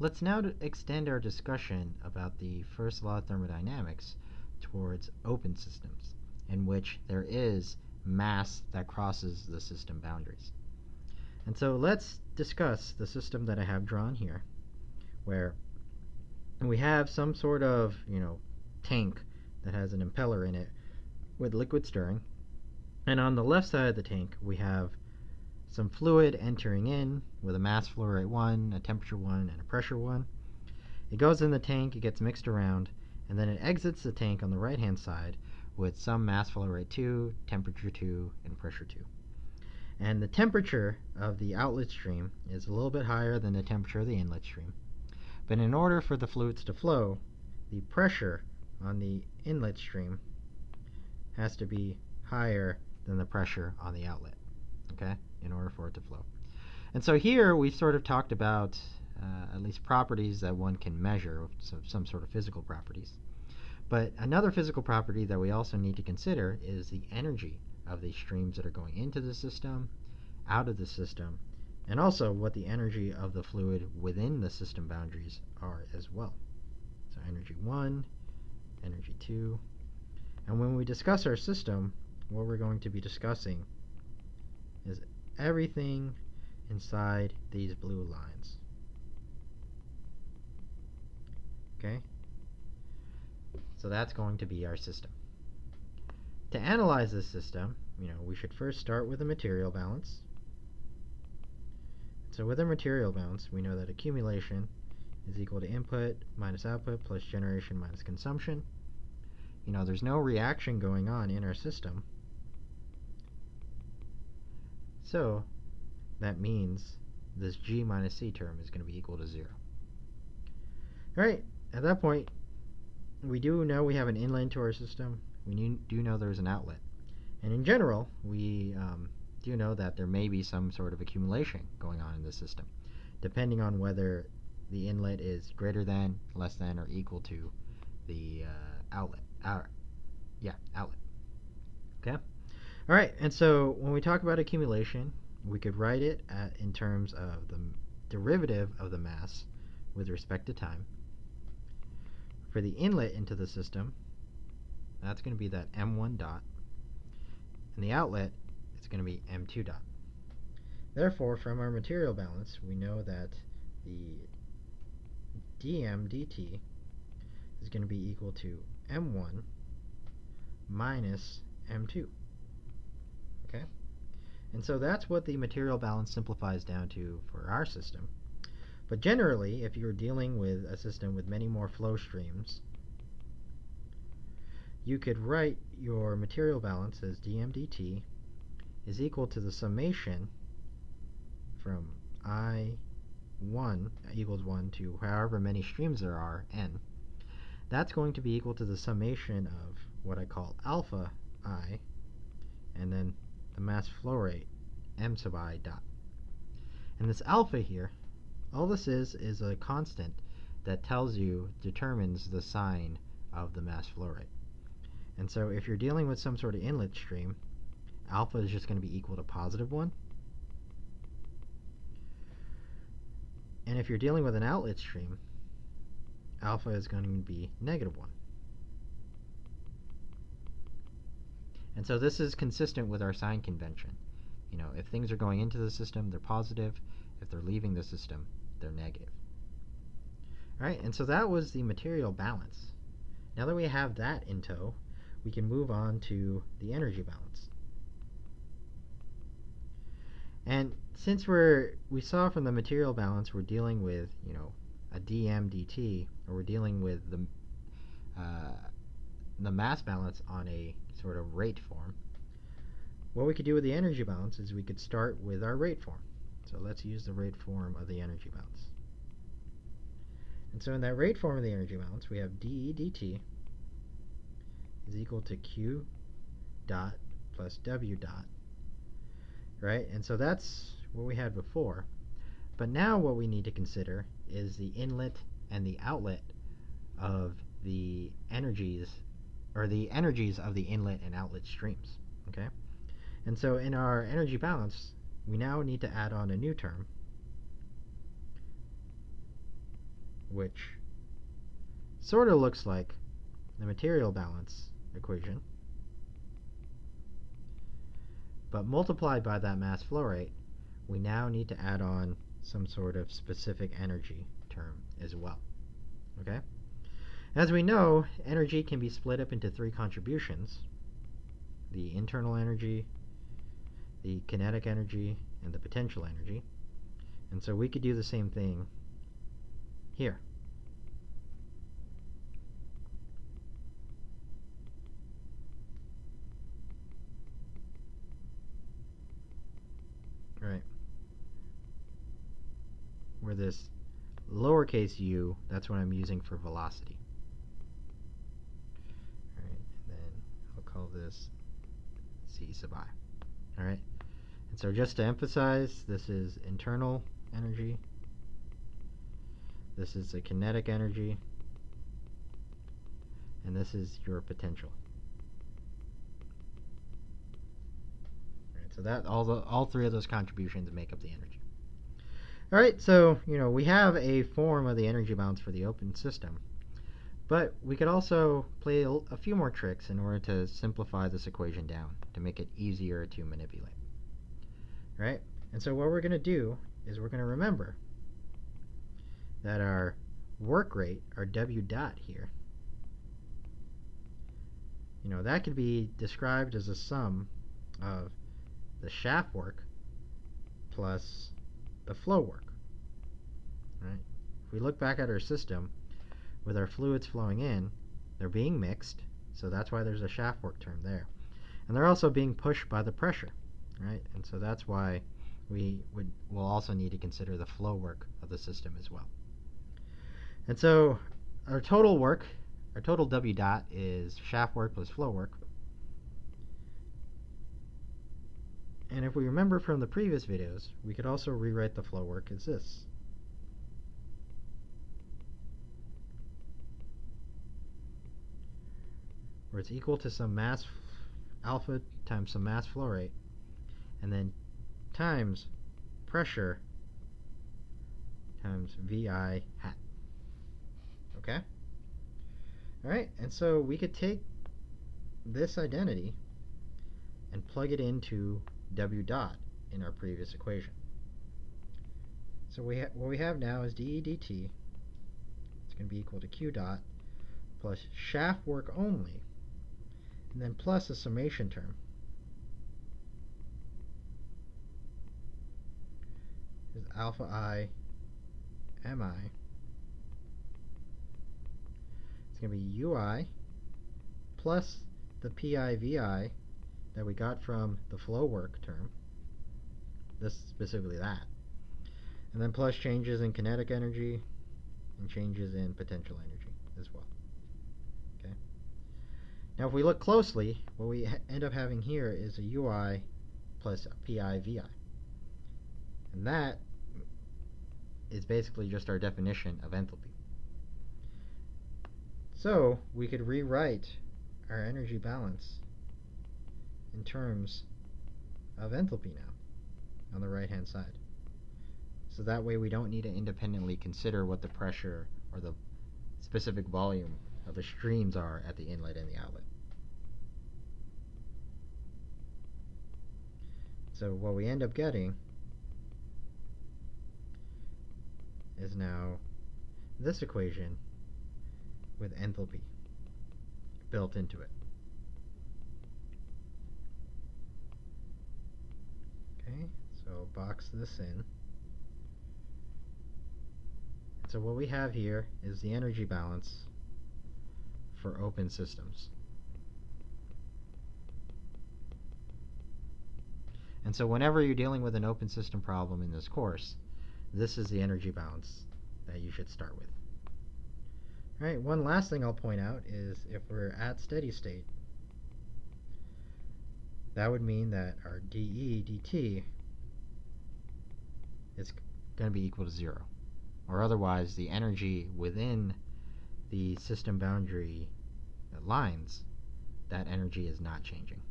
Let's now extend our discussion about the first law of thermodynamics towards open systems, in which there is mass that crosses the system boundaries. And so let's discuss the system that I have drawn here, where we have some sort of, tank that has an impeller in it with liquid stirring. And on the left side of the tank, we have some fluid entering in with a mass flow rate 1, a temperature 1, and a pressure 1. It goes in the tank, it gets mixed around, and then it exits the tank on the right-hand side with some mass flow rate 2, temperature 2, and pressure 2. And the temperature of the outlet stream is a little bit higher than the temperature of the inlet stream. But in order for the fluids to flow, the pressure on the inlet stream has to be higher than the pressure on the outlet, okay, in order for it to flow. And so here we've sort of talked about at least properties that one can measure, so some sort of physical properties. But another physical property that we also need to consider is the energy of the streams that are going into the system, out of the system, and also what the energy of the fluid within the system boundaries are as well. So energy 1, energy 2. And when we discuss our system, what we're going to be discussing is everything inside these blue lines. Okay? So that's going to be our system. To analyze this system, we should first start with a material balance. So with a material balance, we know that accumulation is equal to input minus output plus generation minus consumption. There's no reaction going on in our system. So that means this G minus C term is going to be equal to 0. Alright, at that point, we do know we have an inlet to our system. We do know there's an outlet. And in general, we do know that there may be some sort of accumulation going on in the system, depending on whether the inlet is greater than, less than, or equal to the outlet. Outlet. Okay? Alright, and so when we talk about accumulation, we could write it in terms of the derivative of the mass with respect to time. For the inlet into the system, that's going to be that m1 dot, and the outlet is going to be m2 dot. Therefore, from our material balance, we know that the dm dt is going to be equal to m1 minus m2. Okay? And so that's what the material balance simplifies down to for our system. But generally, if you're dealing with a system with many more flow streams, you could write your material balance as dm dt is equal to the summation from I1 equals 1 to however many streams there are, n. That's going to be equal to the summation of what I call alpha I, and then the mass flow rate, m sub I dot. And this alpha here, all this is a constant that determines the sign of the mass flow rate. And so if you're dealing with some sort of inlet stream, alpha is just going to be equal to positive 1. And if you're dealing with an outlet stream, alpha is going to be negative 1. And so this is consistent with our sign convention. If things are going into the system, they're positive. If they're leaving the system, they're negative. Alright, and so that was the material balance. Now that we have that in tow, we can move on to the energy balance. And since we saw from the material balance we're dealing with, a dm dt, or we're dealing with the mass balance on a sort of rate form, what we could do with the energy balance is we could start with our rate form. So let's use the rate form of the energy balance. And so in that rate form of the energy balance, we have dE dt is equal to Q dot plus W dot, right? And so that's what we had before. But now what we need to consider is the inlet and the outlet of the energies, or the energies of the inlet and outlet streams, okay? And so in our energy balance, we now need to add on a new term, which sort of looks like the material balance equation, but multiplied by that mass flow rate, we now need to add on some sort of specific energy term as well. Okay? As we know, energy can be split up into three contributions: the internal energy, the kinetic energy, and the potential energy. And so we could do the same thing here. Right. Where this lowercase u, that's what I'm using for velocity. Alright, and then I'll call this c sub I. Alright, and so just to emphasize, this is internal energy, this is the kinetic energy, and this is your potential. Alright, so that all three of those contributions make up the energy. Alright, so we have a form of the energy balance for the open system, but we could also play a few more tricks in order to simplify this equation down to make it easier to manipulate. Right? And so what we're going to do is we're going to remember that our work rate, our W dot here, that could be described as a sum of the shaft work plus the flow work. Right? If we look back at our system, with our fluids flowing in, they're being mixed, so that's why there's a shaft work term there. And they're also being pushed by the pressure, right? And so that's why we'll also need to consider the flow work of the system as well. And so our total work, our total W dot is shaft work plus flow work. And if we remember from the previous videos, we could also rewrite the flow work as this. Where it's equal to some mass alpha times some mass flow rate, and then times pressure times VI hat. Okay? Alright, and so we could take this identity and plug it into W dot in our previous equation. So what we have now is dE dt. It's going to be equal to Q dot plus shaft work only, and then plus a summation term. Is alpha I mi. It's going to be ui plus the pi vi that we got from the flow work term, this specifically that, and then plus changes in kinetic energy and changes in potential energy as well. Okay. Now if we look closely, what we end up having here is a ui plus a pi vi, and that is basically just our definition of enthalpy. So we could rewrite our energy balance in terms of enthalpy now on the right hand side. So that way we don't need to independently consider what the pressure or the specific volume of the streams are at the inlet and the outlet. So what we end up getting is now this equation with enthalpy built into it. Okay, so box this in. So what we have here is the energy balance for open systems. And so whenever you're dealing with an open system problem in this course, this is the energy balance that you should start with. Alright, one last thing I'll point out is if we're at steady state, that would mean that our dE dt is going to be equal to 0. Or otherwise, the energy within the system boundary lines, that energy is not changing.